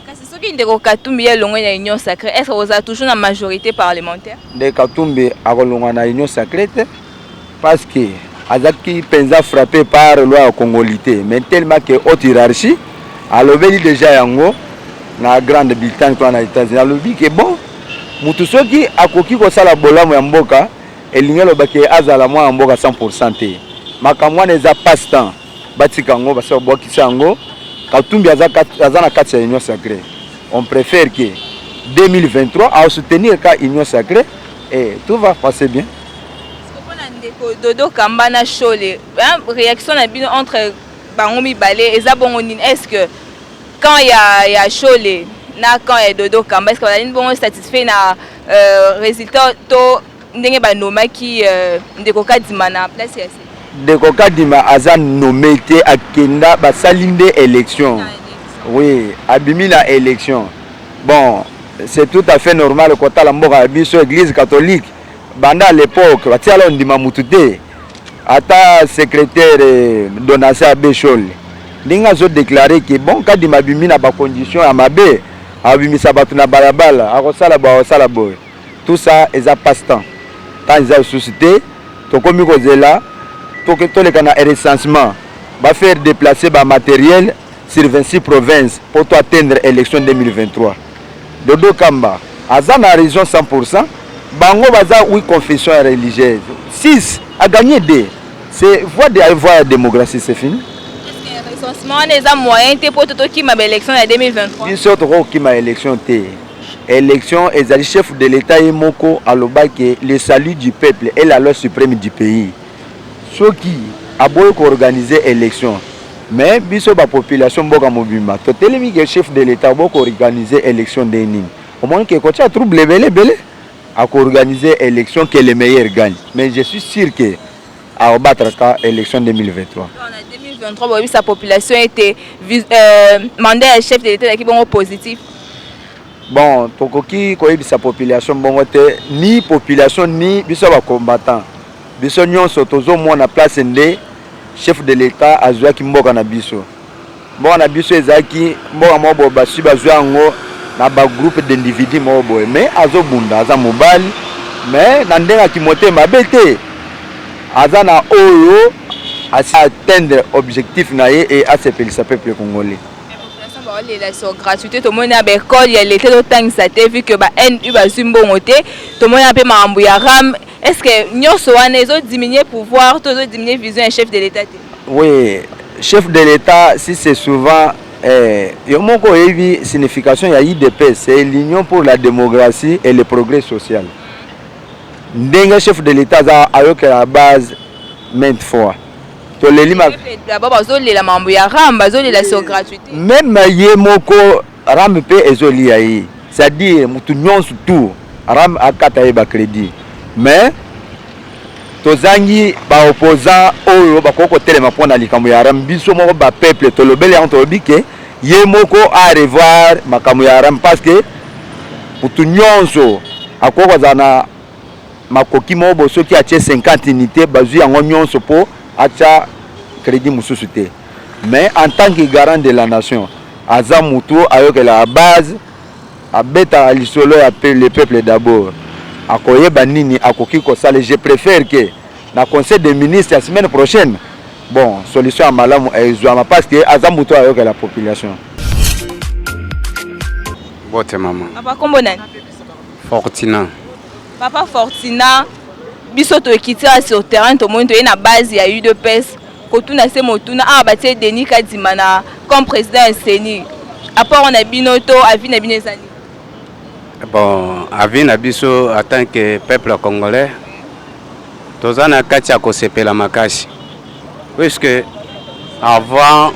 Kasi soki ndeko Katumbi ya longo na union sacrée, est-ce que vous avez toujours la majorité parlementaire? Ndeko Katumbi a longo na union sacrée parce que azaki penza frappé par loi congolité, mais tellement que haute hiérarchie a levé déjà yango na Grande-Bretagne kwa na États-Unis a levé que bon mutu soki akoki ko sala bolamu ya mboka elingelo bake azala mwa mboka 100% te makamwa neza passe-temps batika ngo basa bokisa yango Katumbi azana kati ya union sacrée. On préfère que 2023 à soutenir ka union sacrée et tout va passer bien. Dodo Kambana Chole, réaction entre Bangomi Balé et Zabongonine, est-ce que quand il y a Chole, quand il y a Dodo Kamba, est-ce qu'on a une bonne satisfait na résultat to ndenge ba noma qui ndeko kadima na place ya ndeko kadima aza nommé te akenda ba salinde élection. Oui, abimi la élection. Bon, c'est tout à fait normal quand la mboka biso église catholique banda à l'époque batiala ndima mutute ata secrétaire donation à Béchol ndinga zo déclarer que bon kadima abimi na ba condition ya mabe abimisa batu na balabala akosala ba osala boy. Tout ça est à passe-temps. Quand ils ont suscité, to komi kozela to que to le kana recensement va faire déplacer ba matériel sur 26 provinces pour atteindre l'élection 2023. Dodo Kamba aza na raison 100%. Bango baza oui confession religieuse. 6 a gagné 2. C'est voie de avoir la démocratie, c'est fini. Est-ce que le recensement est moyen pour tout qui m'a élection en 2023? Une sorte qui m'a élection té. Élection est le chef de l'État et Moko aloba que le salut du peuple est la loi suprême du pays. Ceux qui a beau organiser élection, mais biso ba population boka mobimba. Totelemi que chef de l'État boka organiser élection d'Enin. Au moins que quand tu as trouble belé à organiser élection que les meilleurs gagnent. Mais je suis sûr que à battre l'élection 2023. En 2023, sa population était mandé à chef de l'État qui est positif. Bon, tokoki koyebi sa population bongo te ni population ni biso ba combattant. Biso nyonso tozo mona place ndé chef de l'État azwaki mboka na biso. Mboka na biso ezaki mboka mobo basi bazwa ngo na ba groupe d'individus mobo mais azobunda aza mobali mais na ndenga kimotema bete azana oyo atteindre objectif na ye et à se peuple congolais. La gratuité tout le monde a l'école il y a l'été d'autant ça t'est vu que ba NU ba zumbongo te tout le monde a payé mambo ya ram. Est-ce que nyonso wana ezo diminuer pouvoir to ezo diminuer vision un chef de l'État? Oui, chef de l'État si c'est souvent yomoko evi signification ya IDP, c'est l'Union pour la démocratie et le progrès social. Ndenga chef de l'État a ayoke la base maintes fois. To lelima d'abord bazoli la mambo ya ram bazoli la sur gratuité. Même yemoko ram pe ezoli ayi. C'est-à-dire mutu nyonso tout ram akata ba crédit. Mais tozangi ba opposant oyo bakoko telema pona likambo ya ram biso moko ba peuple to lobele en to bike yemoko a revoir makambo ya ram parce que mutu nyonso akoko zana makoki mo bo soki atie 50 unités bazu yango nyonso po acha crédit mususu te. Mais en tant que garant de la nation aza mutu ayoke la base abeta lisolo ya le peuple d'abord. Akoyeba nini akoki ko sale. Je préfère que na conseil des ministres la semaine prochaine bon solution à malamu ezwama parce que aza mutu ayoke la population. Bote maman. Papa kombo nani? Fortina. Papa Fortina biso to ekitira sur terrain to monde na base ya UDPS kotuna se motuna a batie Denis Kadima na comme président Seni. Apport on a binoto avi na binezani. Bon, avi na biso en tant que peuple congolais tozana kati ya kosepela makasi. Puisque avant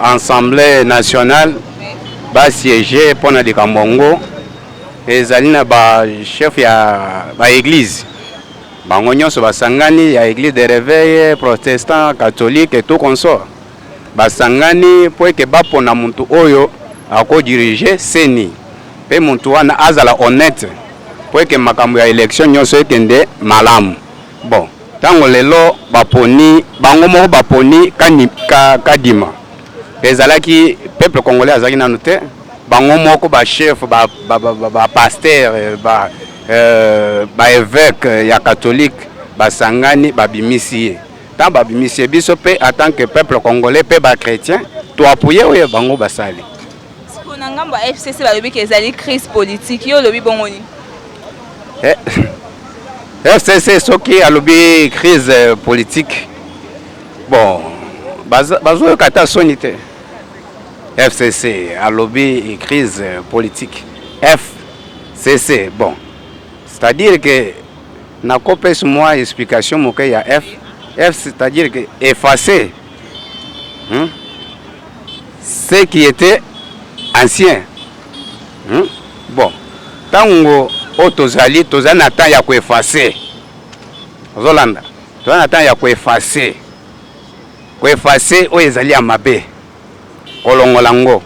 Assemblée nationale ba siéger pour na likambo ezali na ba chef ya ba église bango nyonso basangani ya église de réveil protestant catholique et tout consort basangani po ke bapona muntu oyo ako diriger Seni pe muntu wana azala honnête po ke makambo ya élection nyonso ekende malamu. Bon tango lelo baponi bango moko baponi Kadima ezalaki peuple congolais azaki nanu te bango moko ba chef ba pasteur ba évêque ya catholique basangani babimisi tant babimisi biso pe en tant que peuple congolais pe ba chrétien to appuyer oyo bango basali. Sikona ngamba FCC balobi ke ezali crise politique yo lobi bongoni. FCC soki alobi crise politique bon bazo kata sonité. FCC alobi crise politique. FCC bon. C'est-à-dire que na kopes moi explication mo ya F c'est-à-dire que effacer ce qui était ancien. Bon, tango otozali tozana temps ya ko effacer. Zolanda. Tozana temps ya ko effacer. Ko effacer o ezali amabe. Kolongolango.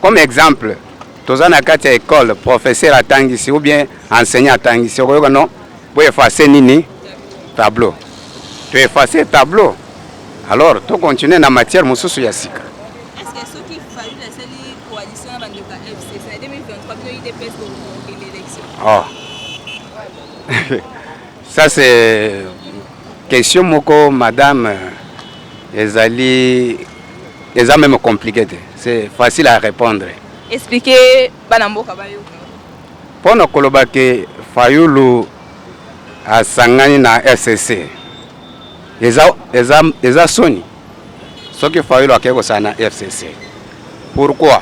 Comme exemple, tozana kati ya école professeur atangisi ou bien enseignant atangisi ko non pour effacer nini tableau. Tu effacer tableau. Alors, tu continues dans matière mususu ya sika. Est-ce que ceux qui fallu la seule coalition dans le FCC 2023 il dépêche pour l'élection? Oh. Ça c'est question moko madame ezali même compliqué. C'est facile à répondre. Expliquez banamboka bayo. Pona koloba ke Fayulu asangani na FCC. Eza soni. Soki Fayulu akeko sana FCC. Pourquoi?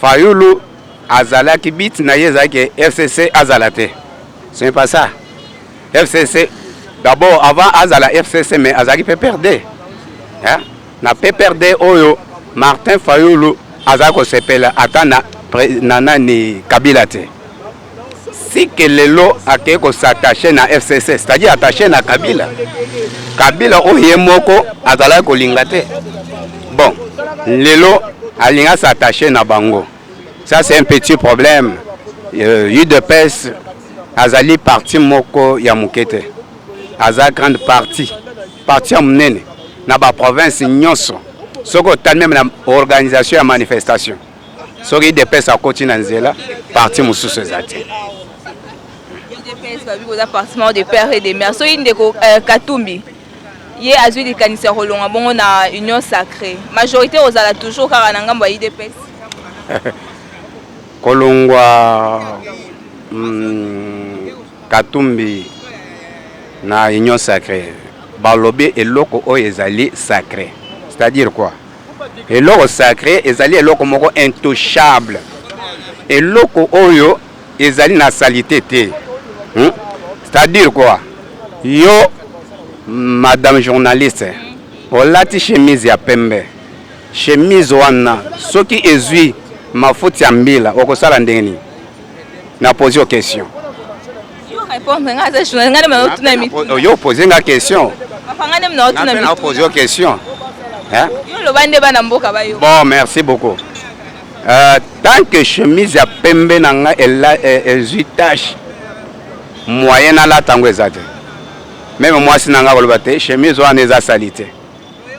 Fayulu azalaki bit na yezaki FCC azalate. Ce n'est pas ça. FCC d'abord avant azala FCC mais azaki peut perdre. Hein? Na peut perdre oyo Martin Fayulu azako sepela atana nani Kabila te. Si que lelo akeko s'attacher na FCC, c'est-à-dire attaché na Kabila. Kabila oyemoko azala ko lingate. Bon, lelo alinga s'attacher na bango. Ça c'est un petit problème. UDPS azali parti moko ya mukete. Aza grande partie. Parti ya munene na ba province nyonso. Soko tal même la organisation ya manifestation. Soki UDPS a continué na nzela parti mususu ezati. UDPS babi koza parlement des pères et des mères. So indeko Katumbi. Ye azui de kanisa rolonga bongo na union sacrée. Majorité ozala toujours kaka na ngambo ya UDPS. Kolongwa Katumbi na union sacrée. Balobi eloko o ezali sacré. C'est-à-dire quoi? Eloko sacré ezali eloko moko intouchable. Eloko oyo ezali na salité te. C'est-à-dire quoi? Yo madame journaliste, olati chemise ya pembe. Chemise wana soki ezui mafuti ya mbila okosala ndeni. Na poser question. Yo répondre nga za journaliste ngane ma tuna mi. Yo poser nga question. Ngane na tuna mi. Na poser question. Hein? Yo lo bande bana mboka bayo. Bon, merci beaucoup. Tant que chemise ya pembe nanga ezui tache moyenne à la tango ezate. Même moi si nanga koloba te chemise wana eza salité.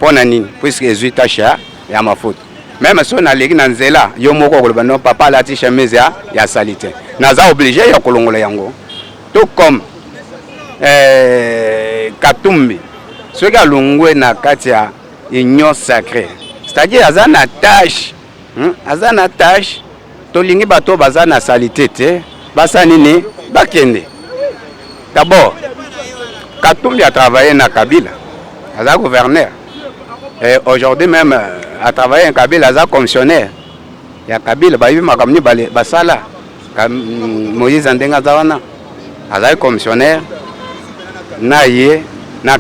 Pona nini? Puisque ezui tache ya mafuta. Même si on a legi na nzela yo moko koloba non papa la ti chemise ya salité. Naza obligé ya kolongola yango. Tout comme Katumbi. Ceux qui a longwe na kati ya union sacrée. C'est-à-dire azana tâche. Azana tâche. Tolingi bato bazana salité te. Basa nini? Bakende. D'abord, Katumbi a travaillé na Kabila. Aza gouverneur. Et aujourd'hui même a travaillé en Kabila, aza commissionnaire. Ya Kabila bayibi makamni basala. Moïse Ndenga zawana. Aza commissionnaire. Na ye na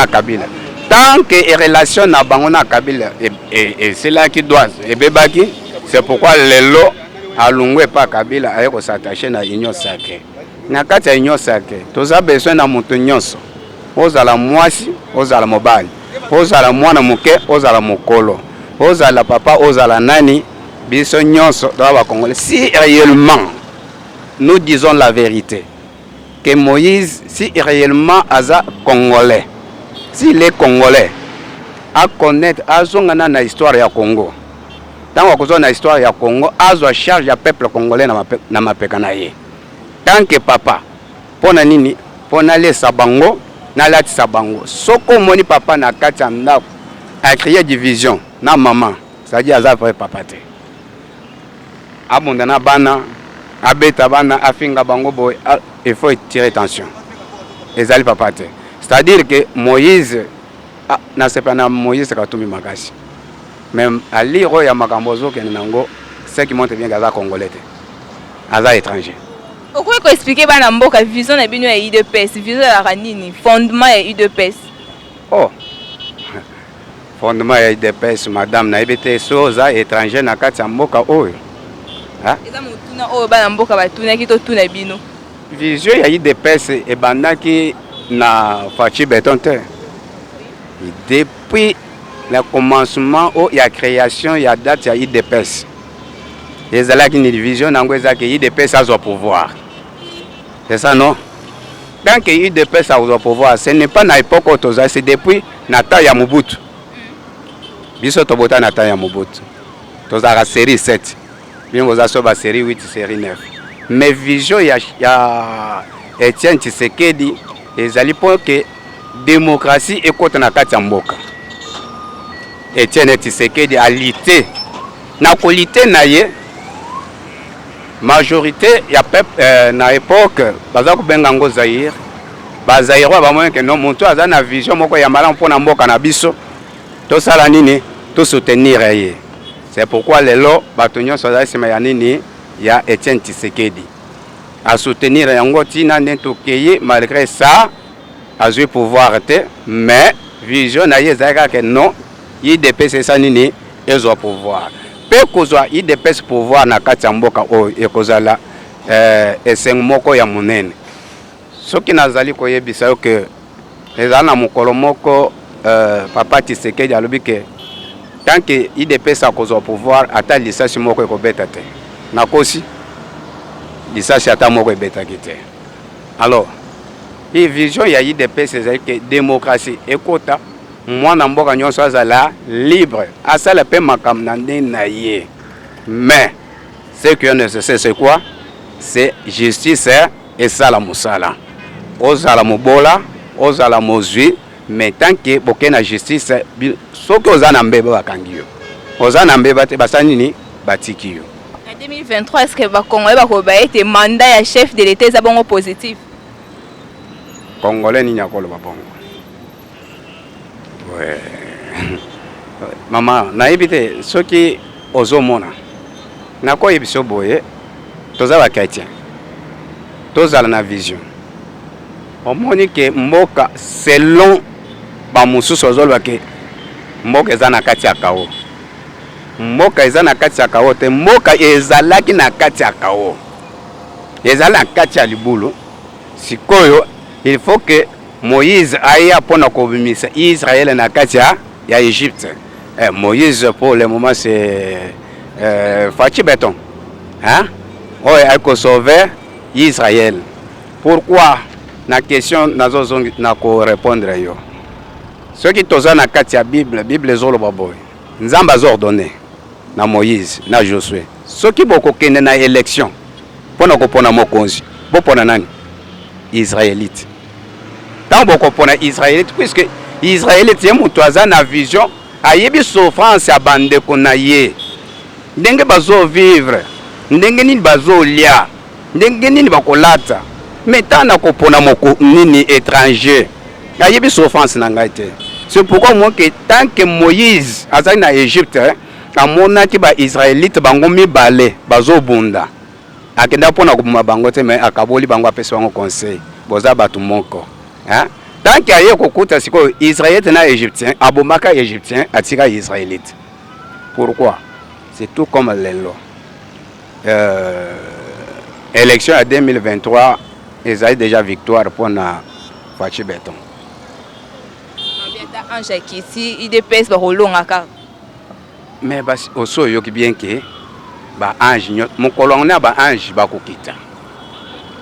Kabila. Tant que les relations na bango na Kabila et c'est là qui doit et bebaki, c'est pourquoi les lots à Lungwe pas Kabila a s'attacher na union sacrée. Na kati ya union sacrée, toza besoin na mutu nyonso. Ozala mwasi, ozala mobali. Ozala mwana muke, ozala mokolo. Ozala papa, ozala nani, biso nyonso doit ba congolais. Si réellement nous disons la vérité que Moïse si réellement aza congolais. S'il est congolais, à connaître, à zongana na histoire ya Congo. tant que na histoire ya Congo azwa charge ya peuple congolais na mapeka na ye tant que papa pona nini pona lesa bango na latisa bango soko moni papa na kati ya ndako a créé division na maman c'est-à-dire aza vrai papa te abonda na bana abeta bana afinga bango boy il faut tirer attention ezali papa te c'est-à-dire que Moïse na sepana Moïse Katumbi makasi même à lire ya makambozo kenango ce qui montre bien gaza congolais aza étranger. Pourquoi expliquer bana mboka vision na bino ya UDPS vision ya ranini fondement ya UDPS? Oh fondement ya UDPS madame na ebete soza étranger na kati ya mboka oyo. Ah? Eza mutuna oyo bana mboka batuna kito tuna bino. Vision ya UDPS ebandaki na Fachi Betonte. Depuis le commencement ou la création il y a date ya UDPS. Les ala qui une division n'angweza que UDPS a son pouvoir. C'est ça non? Tant que UDPS a son pouvoir, ce n'est pas na époque autoza, c'est depuis Nata ya Mobutu. Biso tobota Nata ya Mobutu. Toza la série 7. Bien vous avez la série 8, série 9. Mais vision ya Etienne Tshisekedi les ali pour que démocratie et côté na kati ya mboka. Etienne Tshisekedi a lité na qualité na ye majorité ya peuple na époque baza ko benga ngo Zaire bazairwa ba moyen que non monto aza na vision moko ya malamu pona mboka na biso to sala nini to soutenir ye. C'est pourquoi lelo batonyo soza sima ya nini ya Etienne Tshisekedi à soutenir yango tina ndento keye malgré ça a joué pouvoir te mais vision na ye zaka que non IDPS ça nini ezo pouvoir pe kozwa IDPS pouvoir na kati ya mboka o ekozala eseng moko ya munene soki nazali koyebisa yo que ezala na mokolo moko papa Tshisekedi alobi que tant que IDPS a kozwa pouvoir ata lisasi moko ekobeta te nakosi lisasi ata moko ebetaki te. Alors et vision ya IDPS c'est que démocratie ekota mwana mboka nyonso azala libre asala pe makam na na ye mais ce qui est nécessaire c'est quoi? C'est justice et sala musala ozala mobola ozala mozwi mais tant que boke na justice soki ozana mbeba bakangi yo ozana mbeba te basani ni batiki yo. En 2023 est-ce que ba Congolais ba ko ba ete mandat ya chef de l'État za bongo positif? Congolais ni nyakolo ba bongo. Ouais. Maman, na ebite soki ozomona. Na ko ebiso boye toza ba chrétien. Toza na vision. Omoni ke mboka selon ba mususu ozolwa ke mboka eza na kati ya kao. Mboka eza na kati ya kao te mboka ezalaki na kati ya kao. Ezala na kati ya libulu. Sikoyo il faut que Moïse aille pour kobimisa Israël na kati ya Égypte. Moïse pour le moment c'est Fachi Beton. Hein? Ouais, il faut sauver Israël. Pourquoi? Na question nazo na ko répondre yo. Ce qui toza na kati ya Bible zolo baboy. Nzamba ordonné na Moïse na Josué. Ce qui boko kende na élection pona ko pona mokonzi. Bo pona nani? Israélite. Tant beaucoup pour les Israélites, puisque les Israélites ont une vision, ayebi souffrance à bande qu'on a yé. N'engue bazo vivre, n'engue ni bazo lia, n'engue ni bakolata. Mais tant na kopona moko nini étranger, ayebi souffrance n'angaite. C'est pourquoi moi que tant que Moïse azali na Égypte, amona ki ba Israélite bango mi balé, bazo bunda. Akenda pona kubuma bango te mais akaboli bango apesa bango conseil. Boza batu moko. Hein? Tant qu'il y a kokuta siko Israël na égyptien, abomaka égyptien atira israélite. Pourquoi? C'est tout comme les lois. Élection à 2023, ils ont déjà victoire pour na Fachi Beton. Ange Kiti, IDPS ba rolongaka. Mais bas oso yoki bien que ba ange mon colonel ba ange ba kokita.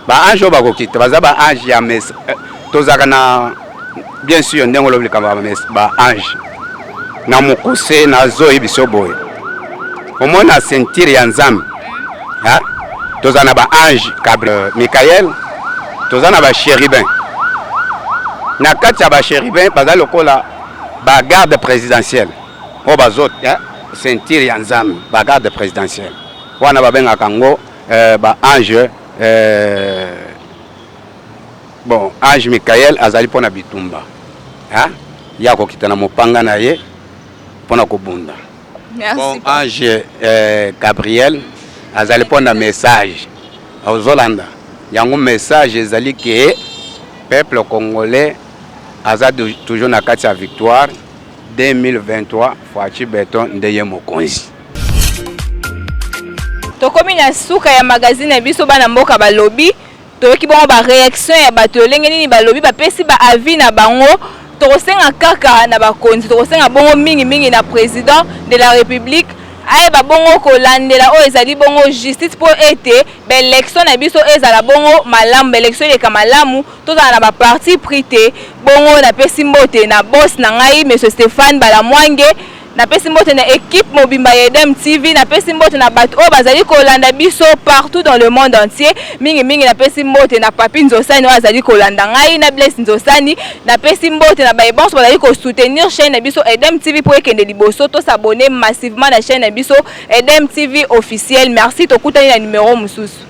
Ba ange ba kokita, ba ange ya mes tozaka na bien sûr ndenge lobi kamba ba ange na mokose na zo ibiso boy omona ceinture ya nzambe toza na ba ange Michael, toza na ba chérubin. Na kati ya ba chérubin baza lokola ba garde présidentielle o bazot ceinture ya nzambe ba garde présidentielle wana babengaka ngo ba ange bon ange Michael azali pona bitumba ya kokita na mopanga na ye pona kobunda. Bon ange Gabriel azali pona message aux yango message ezali ke peuple congolais aza toujours na kati ya victoire 2023 Fachi Beton ndeye mokonzi. Tokomi na suka ya magazine ya biso bana mboka balobi toyoki bongo ba réaction ya bato lenge nini balobi bapesi ba avis na bango. Tokosenga kaka na bakonzi tokosenga bongo mingi na président de la république ayeba bongo kolandela o ezali bongo justice po ete élection na biso ezala bongo malamu élection eleka malamu tozala na ba parti prité bongo na pesi mbote na boss na ngai monsieur Stéphane Balamwange na pesi mbote na équipe mobimba ya EDEM TV na pesi mbote na bato o bazali kolanda biso partout dans le monde entier mingi na pesi mbote na Papi Nzosani azali kolanda ngai na Blaise Nzosani na pesi mbote na baebonso bazali ko soutenir chaîne na biso EDEM TV pour ekende liboso to s'abonner massivement na chaîne na biso EDEM TV officiel. Merci tokutani na numéro mususu.